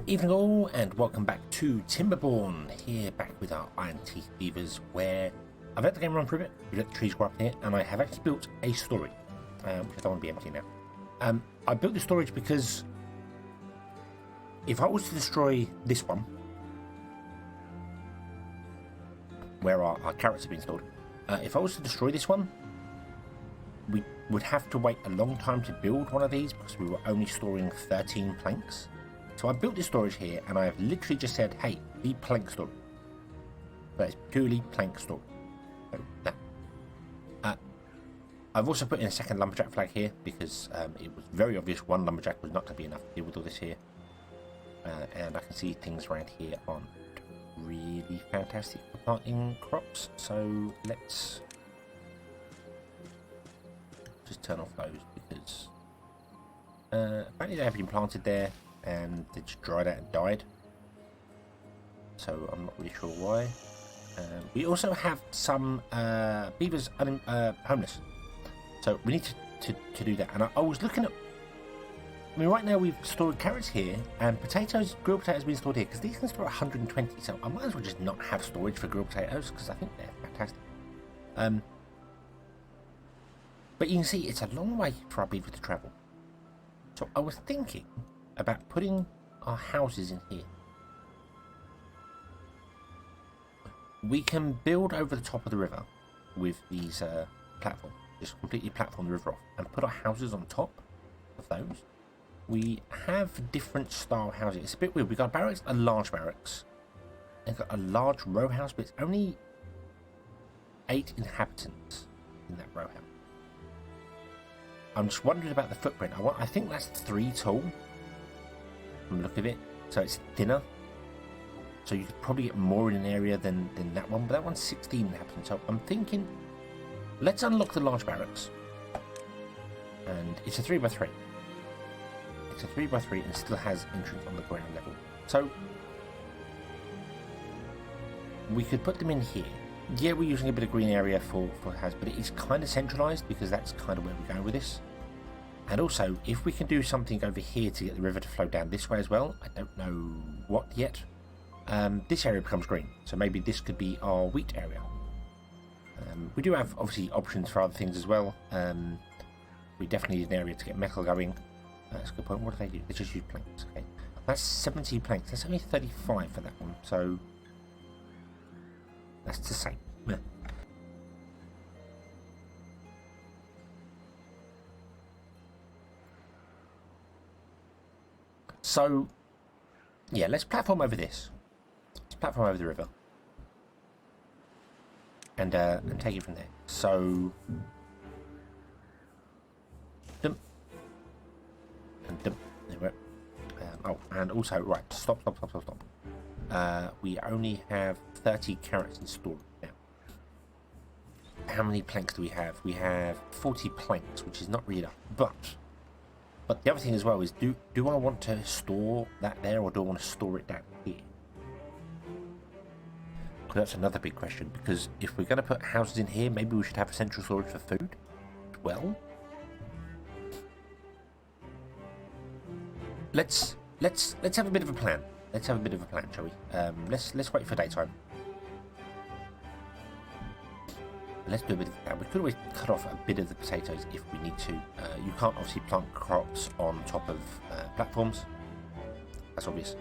Evening all, and welcome back to Timberborn, here back with our Iron Teeth Beavers, where I've let the game run for a bit, we let the trees grow up here, and I have actually built a storage, which I don't want to be empty now. I built the storage because if I was to destroy this one, where our carrots have been stored, if I was to destroy this one, we would have to wait a long time to build one of these because we were only storing 13 planks. So I built this storage here, and I've literally just said, hey, be plank storage. But it's purely plank storage. So, that. I've also put in a second lumberjack flag here because it was very obvious one lumberjack was not going to be enough to deal with all this here. And I can see things around here aren't really fantastic for planting crops. So let's just turn off those because apparently they have been planted there and they just dried out and died, so I'm not really sure why. We also have some beavers homeless, so we need to do that. And I was looking at, I mean, right now we've stored carrots here and potatoes, grilled potatoes being stored here because these can store 120, so I might as well just not have storage for grilled potatoes because I think they're fantastic. But you can see it's a long way for our beaver to travel, so I was thinking about putting our houses in here. We can build over the top of the river with these platforms, just completely platform the river off and put our houses on top of those. We have different style houses. It's a bit weird. We've got barracks, a large barracks, and got a large row house, but it's only 8 inhabitants in that row house. I'm just wondering about the footprint. I think that's 3 tall from the look of it, so it's thinner, so you could probably get more in an area than that one, but that one's 16 inhabitants. So I'm thinking let's unlock the large barracks, and it's a 3x3. It's a 3x3 and still has entrance on the ground level, so we could put them in here. Yeah, we're using a bit of green area for house, but it is kind of centralized because that's kind of where we're going with this. And also, if we can do something over here to get the river to flow down this way as well, I don't know what yet, this area becomes green. So maybe this could be our wheat area. We do have, obviously, options for other things as well. We definitely need an area to get metal going. That's a good point. What do they do? They just use planks. Okay, that's 70 planks. That's only 35 for that one. So that's the same. So, yeah, let's platform over this. Let's platform over the river, and take it from there. So, dump and dump. There we go. Oh, and also, right, stop. We only have 30 carrots in storage now. How many planks do we have? We have 40 planks, which is not really enough, But the other thing as well is, do I want to store that there, or do I want to store it down here? Because that's another big question, because if we're going to put houses in here, maybe we should have a central storage for food as well. Let's have a bit of a plan. Let's have a bit of a plan, shall we? Let's wait for daytime. Let's do a bit of that. We could always cut off a bit of the potatoes if we need to. You can't obviously plant crops on top of platforms. That's obvious.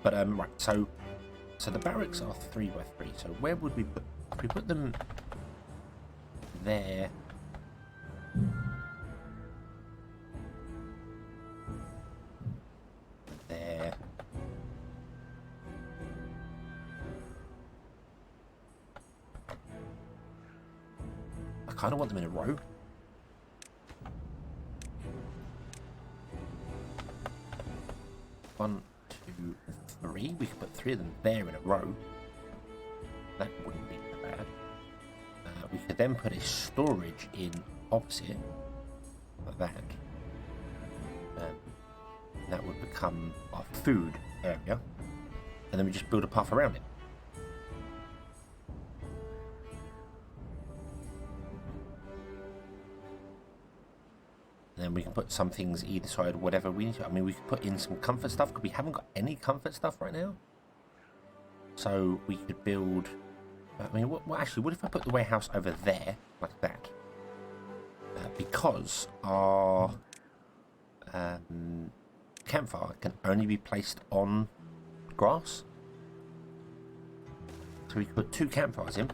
But right, so the barracks are 3x3. So where would we put? If we put them there. There. I kind of want them in a row. One, two, three. We could put 3 of them there in a row. That wouldn't be that bad. We could then put a storage in opposite like that. That would become our food area, and then we just build a path around it. And then we can put some things either side, whatever we need to. I mean, we could put in some comfort stuff, because we haven't got any comfort stuff right now. So we could build... I mean, actually, what if I put the warehouse over there, like that? Because our campfire can only be placed on grass. So we could put 2 campfires in,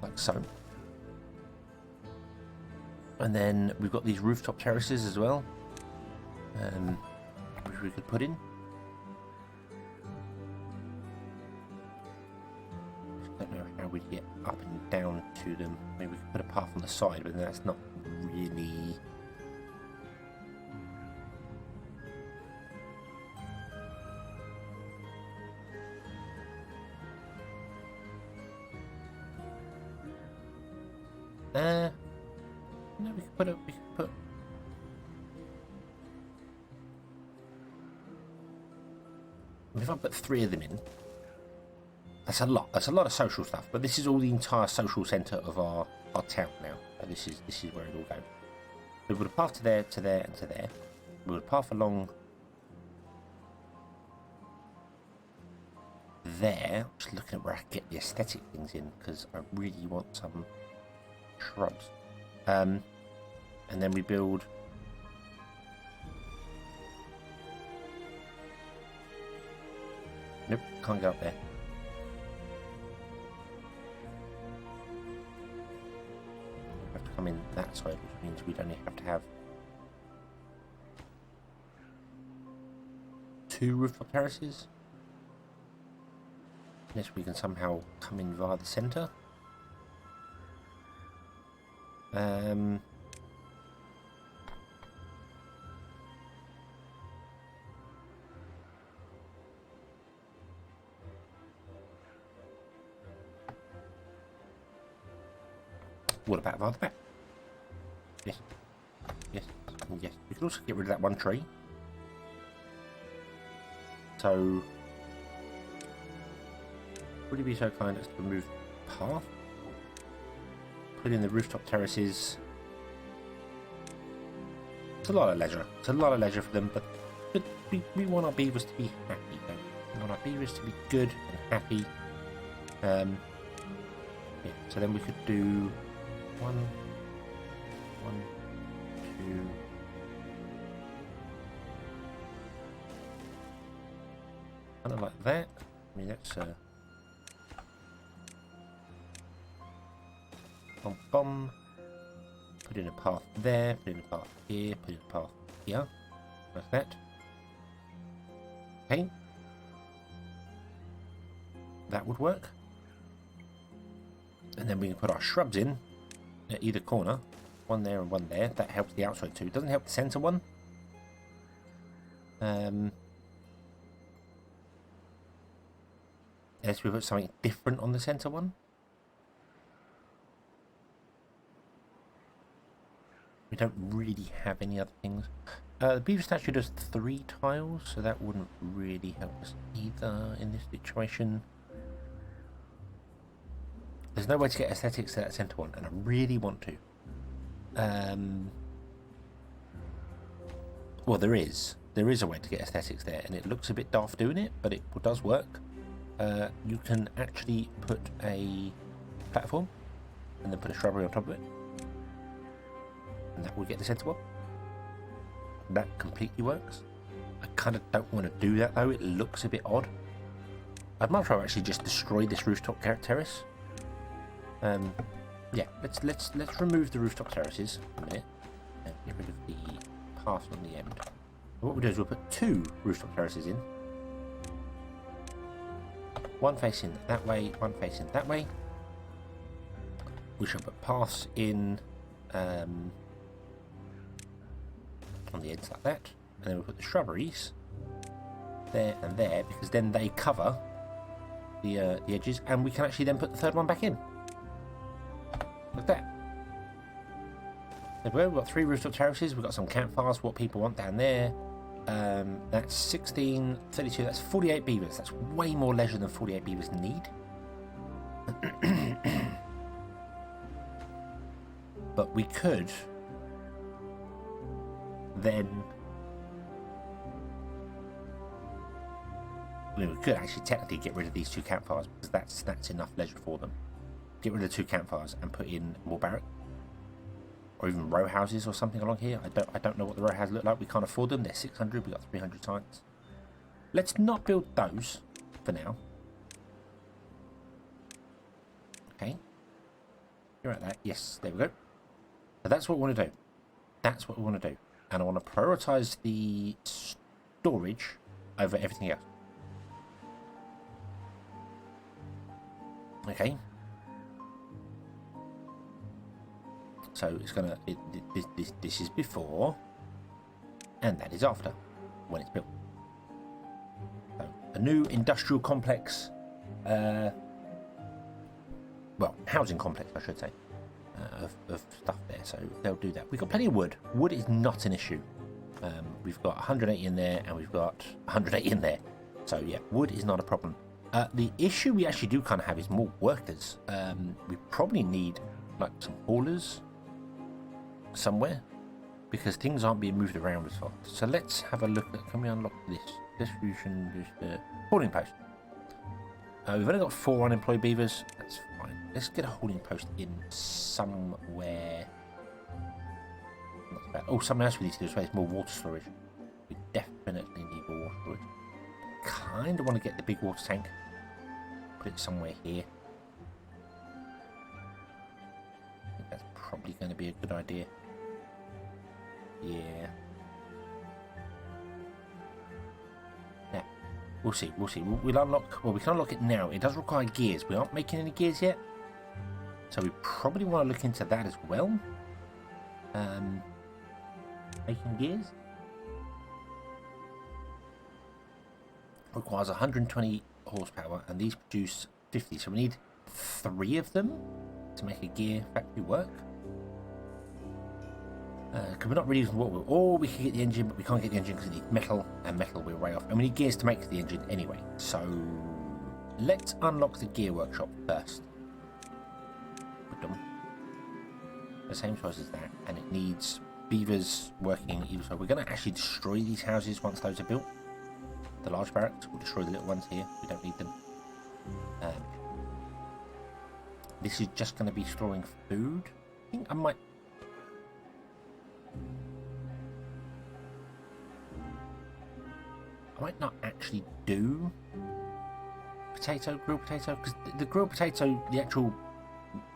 like so. And then we've got these rooftop terraces as well, which we could put in. Just don't know how we'd get up and down to them. Maybe we could put a path on the side, but that's not really... No, we could put if I put 3 of them in, that's a lot. That's a lot of social stuff. But this is all the entire social centre of our town now. So this is where it all goes. We would have path to there, to there, and to there. We would path along there. Just looking at where I can get the aesthetic things in, because I really want some shrubs. And then we build nope, can't go up there. We have to come in that side, which means we'd only have to have 2 rooftop terraces. Unless we can somehow come in via the centre. What about via the back? Yes. Yes. And yes. We can also get rid of that one tree. So, would you be so kind as to remove the path? Put in the rooftop terraces. It's a lot of leisure. It's a lot of leisure for them, but we want our beavers to be happy. Don't we? We want our beavers to be good and happy. Yeah, so then we could do 1, 2. Kind of like that. I mean, that's bum. Put in a path there, put in a path here, put in a path here, like that. Okay. That would work. And then we can put our shrubs in at either corner. One there and one there. That helps the outside too. It doesn't help the centre one. Unless we put something different on the centre one. We don't really have any other things. The beaver statue does 3 tiles, so that wouldn't really help us either in this situation. There's no way to get aesthetics to that centre one, and I really want to. Well, there is. There is a way to get aesthetics there, and it looks a bit daft doing it, but it does work. You can actually put a platform, and then put a shrubbery on top of it. And that will get the centre one. That completely works. I kind of don't want to do that though. It looks a bit odd. I'd much rather actually just destroy this rooftop terrace. Yeah, let's remove the rooftop terraces a minute and get rid of the path on the end. And what we'll do is we'll put 2 rooftop terraces in. One facing that way, one facing that way. We shall put paths in on the ends like that, and then we'll put the shrubberies there and there, because then they cover the edges, and we can actually then put the 3rd one back in like that. There we go. We've got 3 rooftop terraces. We've got some campfires, what people want down there. That's 16, 32, that's 48 beavers. That's way more leisure than 48 beavers need. But we could then I mean, we could actually technically get rid of these 2 campfires because that's enough leisure for them. Get rid of the 2 campfires and put in more barracks, or even row houses or something along here. I don't know what the row houses look like. We can't afford them. They're 600. We got 300 sites. Let's not build those for now. Okay. You're at that. Yes, there we go. So that's what we want to do. That's what we want to do. And I want to prioritize the storage over everything else. Okay. So it's gonna. This is before, and that is after, when it's built. So a new industrial complex, well, housing complex, I should say, of stuff there. So they'll do that. We've got plenty of wood. Wood is not an issue. We've got 180 in there, and we've got 180 in there. So yeah, wood is not a problem. The issue we actually do kind of have is more workers. We probably need like some haulers somewhere because things aren't being moved around as fast. So let's have a look at, can we unlock this distribution, holding post. We've only got 4 unemployed beavers. That's fine. Let's get a holding post in somewhere. Not bad. Oh, something else we need to do as well is more water storage. We definitely need more water storage. Kind of want to get the big water tank, put it somewhere here. I think that's probably going to be a good idea. Yeah. Yeah. We'll see. We'll see. We'll unlock. Well, we can unlock it now. It does require gears. We aren't making any gears yet, so we probably want to look into that as well. Making gears requires 120 horsepower, and these produce 50. So we need 3 of them to make a gear factory work. Because we're not really using water, or we can get the engine, but we can't get the engine because it needs metal, and metal we're way off. And we need gears to make the engine anyway. So let's unlock the gear workshop first. The same size as that, and it needs beavers working either side. We're going to actually destroy these houses once those are built. The large barracks, we'll destroy the little ones here. We don't need them. This is just going to be storing food. I think I might. I might not actually do grilled potato, because the grilled potato, the actual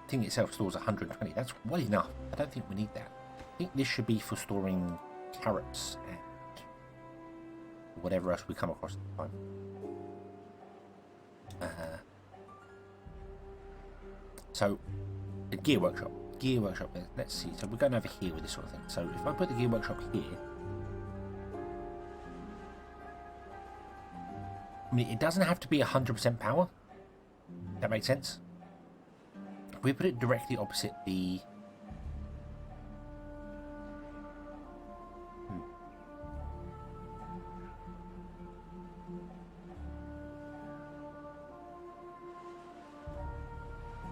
thing itself stores 120. That's well enough. I don't think we need that. I think this should be for storing carrots and whatever else we come across at the time. So the gear workshop. Let's see. So we're going over here with this sort of thing. So if I put the gear workshop here, I mean, it doesn't have to be 100% power. That makes sense. If we put it directly opposite the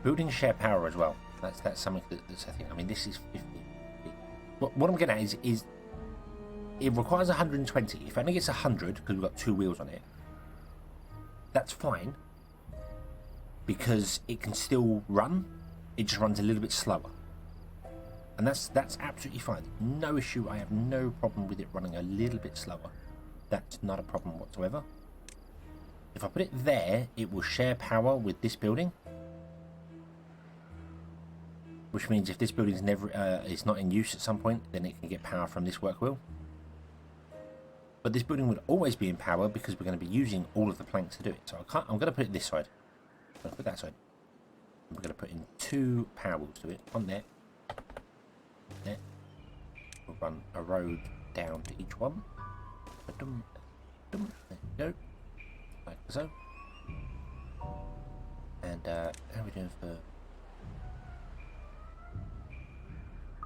building share power as well. That's something that's I think. I mean, this is 50. What I'm getting at is it requires 120. If it only gets 100 because we've got 2 wheels on it, that's fine because it can still run. It just runs a little bit slower, and that's absolutely fine. No issue. I have no problem with it running a little bit slower. That's not a problem whatsoever. If I put it there, it will share power with this building, which means if this building is not in use at some point, then it can get power from this work wheel. But this building would always be in power because we're going to be using all of the planks to do it. So I'm going to put it this side. I'm going to put that side. We're going to put in 2 power wheels to it. One there. There. We'll run a road down to each one. There you go. Like so. And how are we doing for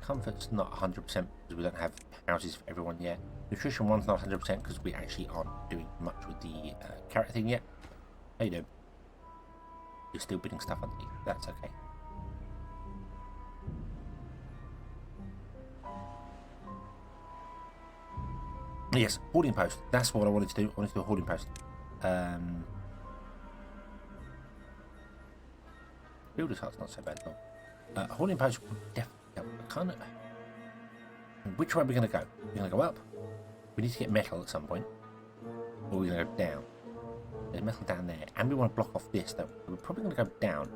comfort's not 100% because we don't have houses for everyone yet. Nutrition 1's not 100% because we actually aren't doing much with the carrot thing yet. How you doing? You're still bidding stuff underneath. That's okay. Yes, holding post. That's what I wanted to do. I wanted to do a holding post. Builder's hut's not so bad though. Holding post would definitely help. I kind of. Which way are we going to go? We're going to go up. We need to get metal at some point. Or we're going to go down. There's metal down there, and we want to block off this. Though we're probably going to go down.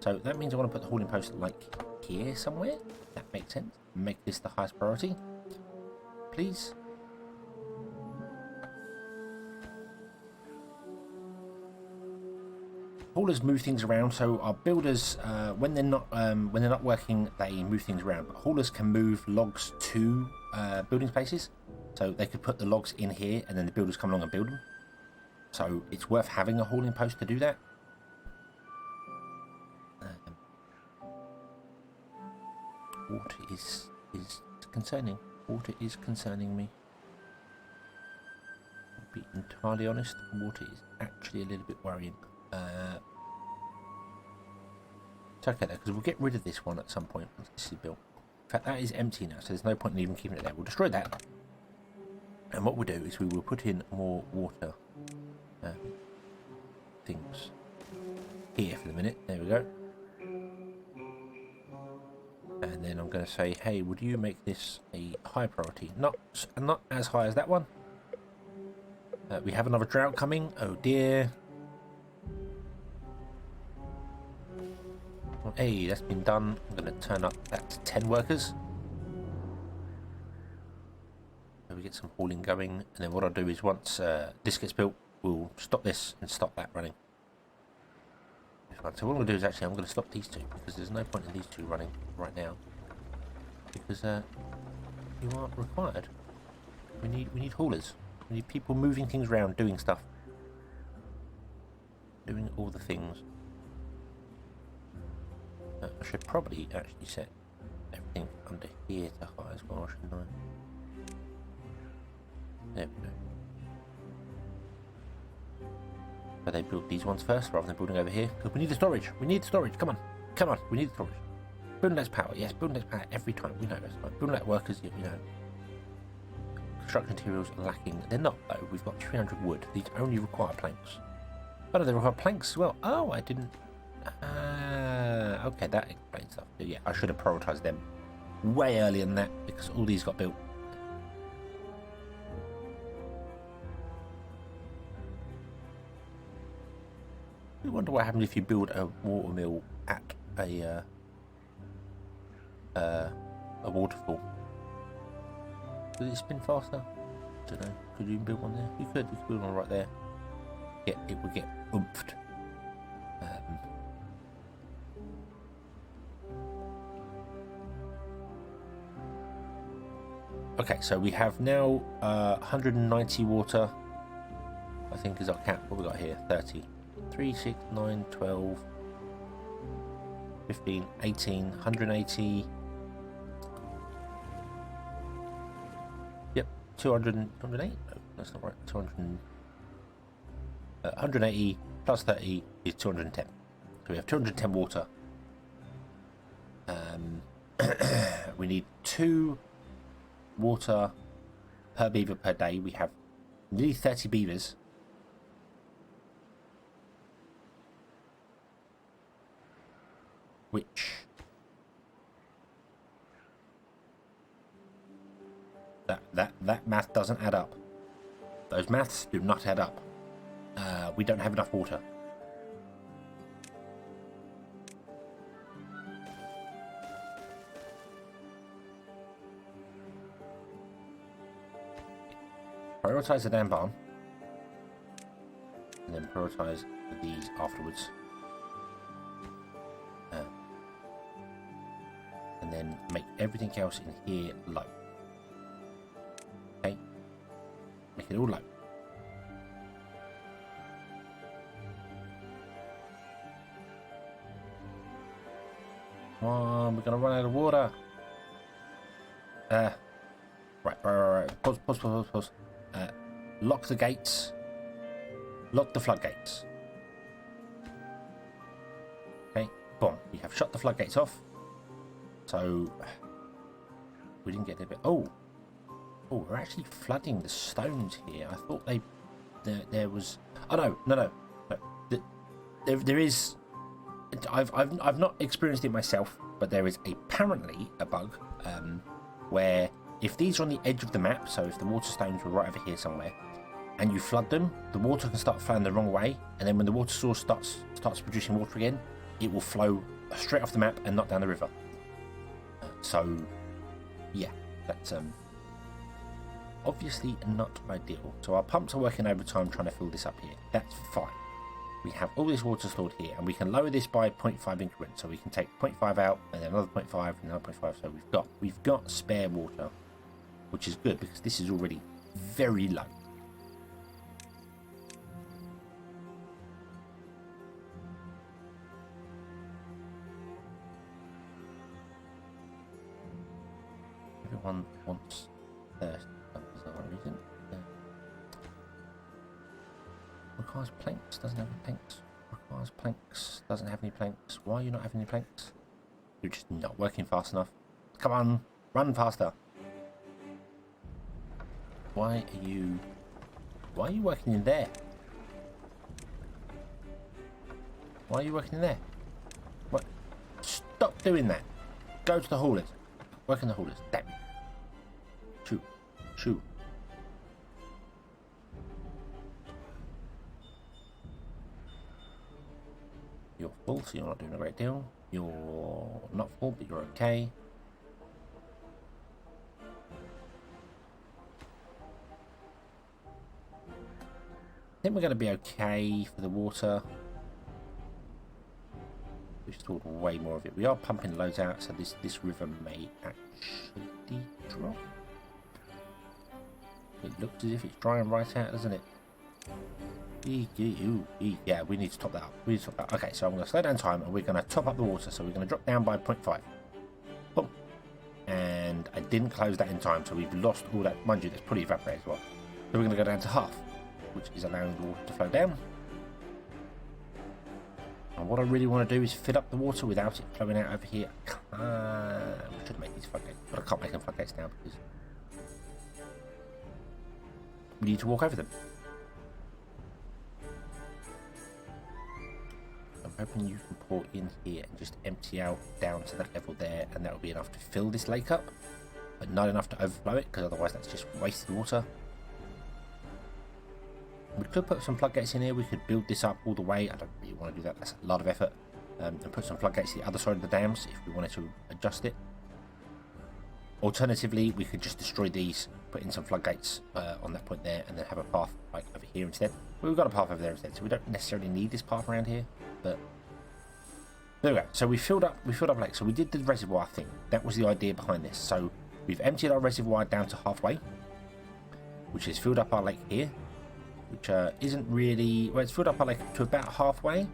So that means I want to put the holding post like here somewhere. That makes sense. Make this the highest priority, please. Haulers move things around, so our builders, when they're not working, they move things around. But haulers can move logs to building spaces, so they could put the logs in here, and then the builders come along and build them. So it's worth having a hauling post to do that. Water is concerning. Water is concerning me. To be entirely honest, water is actually a little bit worrying. It's okay though, because we'll get rid of this one at some point once this is built. In fact, that is empty now, so there's no point in even keeping it there. We'll destroy that, and what we'll do is we will put in more water things here for the minute. There we go. And then I'm going to say, hey, would you make this a high priority? Not as high as that one. We have another drought coming. Oh dear. Hey, that's been done. I'm going to turn up that to 10 workers. So we get some hauling going. And then what I'll do is once this gets built, we'll stop this and stop that running. So what I'm going to do is actually I'm going to stop these two, because there's no point in these two running right now, because you aren't required. We need haulers. We need people moving things around, doing stuff, doing all the things. I should probably actually set everything under here to high as well, shouldn't I? There we go. But they build these ones first rather than building over here, because we need the storage. We need the storage. Come on, come on. We need the storage. Building less power. Yes, building less power every time. We know this. Right? Building less workers. Yeah, we know. Construction materials are lacking. They're not though. We've got 300 wood. These only require planks. Oh no, they require planks as well. Oh, I didn't. Okay, that explains stuff. Yeah, I should have prioritized them way earlier than that, because all these got built. I wonder what happens if you build a water mill at a waterfall. Does it spin faster? I don't know. Could you build one there? You could build one right there. Yeah, it would get oomphed. Okay, so we have now 190 water, I think is our cap. What we got here? 30. 3, 6, 9, 12, 15, 18, 180. Yep, 200, 108? No, that's not right. 200, 180 plus 30 is 210. So we have 210 water. We need 2 water per beaver per day. We have nearly 30 beavers. Which that math doesn't add up. Those maths do not add up. We don't have enough water. Prioritize the damn barn, and then prioritize these afterwards. And then make everything else in here low. Okay? Make it all low. Come on, we're gonna run out of water. Right. Pause. Lock the gates. Lock the floodgates. Okay, boom. We have shut the floodgates off. So we didn't get a bit. Oh, Oh, we're actually flooding the stones here. I thought there was. Oh no. There is. I've not experienced it myself, but there is apparently a bug where if these are on the edge of the map, so if the water stones were right over here somewhere, and you flood them, the water can start flowing the wrong way, and then when the water source starts producing water again, it will flow straight off the map and not down the river. So, yeah, that's obviously not ideal. So our pumps are working overtime trying to fill this up here. That's fine. We have all this water stored here, and we can lower this by 0.5 increments. So we can take 0.5 out, and then another 0.5, and another 0.5. So we've got spare water, which is good because this is already very low. Everyone wants thirst for some bizarre reason. Requires planks, doesn't have any planks. Requires planks, doesn't have any planks. Why are you not having any planks? You're just not working fast enough. Come on, run faster. Why are you working in there? Why are you working in there? What? Stop doing that. Go to the haulers. Work in the haulers. Damn it. Shoot. You're full, so you're not doing a great deal. You're not full, but you're okay. I think we're going to be okay for the water. We've stored way more of it. We are pumping loads out, so this river may actually drop. It looks as if it's drying right out, doesn't it? Yeah, we need to top that up. Okay, so I'm going to slow down time, and we're going to top up the water. So we're going to drop down by 0.5. Boom. And I didn't close that in time, so we've lost all that. Mind you, that's pretty evaporated as well. So we're going to go down to half, which is allowing the water to flow down. And what I really want to do is fill up the water without it flowing out over here. We should make these floodgates, but I can't make them floodgates now because we need to walk over them. I'm hoping you can pour in here and just empty out down to that level there, and that will be enough to fill this lake up, but not enough to overflow it, because otherwise that's just wasted water. We could put some floodgates in here. We could build this up all the way. I don't really want to do that. That's a lot of effort. And put some floodgates to the other side of the dams if we wanted to adjust it. Alternatively, we could just destroy these, put in some floodgates on that point there, and then have a path like over here instead. We've got a path over there instead, so we don't necessarily need this path around here. But there we go. So we filled up lake. So we did the reservoir thing. That was the idea behind this. So we've emptied our reservoir down to halfway, which has filled up our lake here, which isn't really, well, it's filled up our lake to about halfway.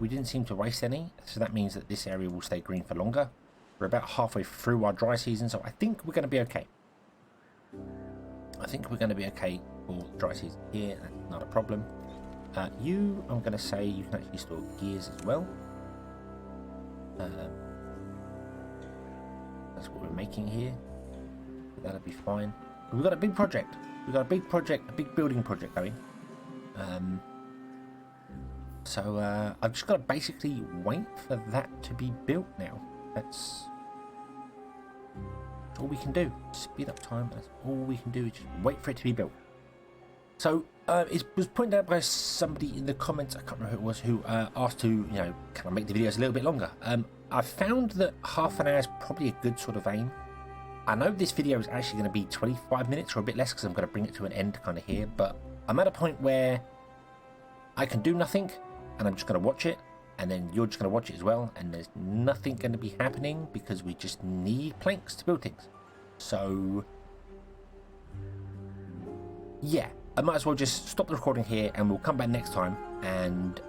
We didn't seem to waste any, so that means that this area will stay green for longer. We're about halfway through our dry season, so I think we're going to be okay. I think we're going to be okay for dry season here. That's not a problem. I'm going to say you can actually store gears as well. That's what we're making here. That'll be fine. We've got a big project. We've got a big project, a big building project going. So I've just got to basically wait for that to be built now. That's all we can do. Speed up time. That's all we can do. Is just wait for it to be built. So it was pointed out by somebody in the comments. I can't remember who it was who asked to, can I make the videos a little bit longer? I found that half an hour is probably a good sort of aim. I know this video is actually going to be 25 minutes or a bit less because I'm going to bring it to an end kind of here, but I'm at a point where I can do nothing and I'm just going to watch it, and then you're just going to watch it as well, and there's nothing going to be happening because we just need planks to build things. So yeah, I might as well just stop the recording here and we'll come back next time and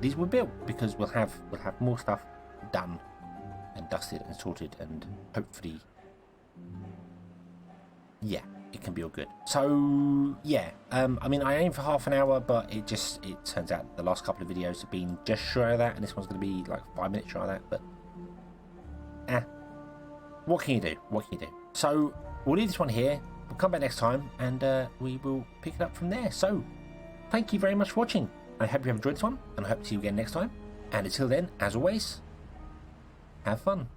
these will build, because we'll have more stuff done and dusted and sorted, and hopefully, yeah, it can be all good. So yeah, I mean, I aim for half an hour, but it turns out the last couple of videos have been just shy of that, and this one's going to be like 5 minutes shy of that. But what can you do? So we'll leave this one here. we'll come back next time and we will pick it up from there. So, thank you very much for watching. I hope you have enjoyed this one, and I hope to see you again next time. And until then, as always, have fun.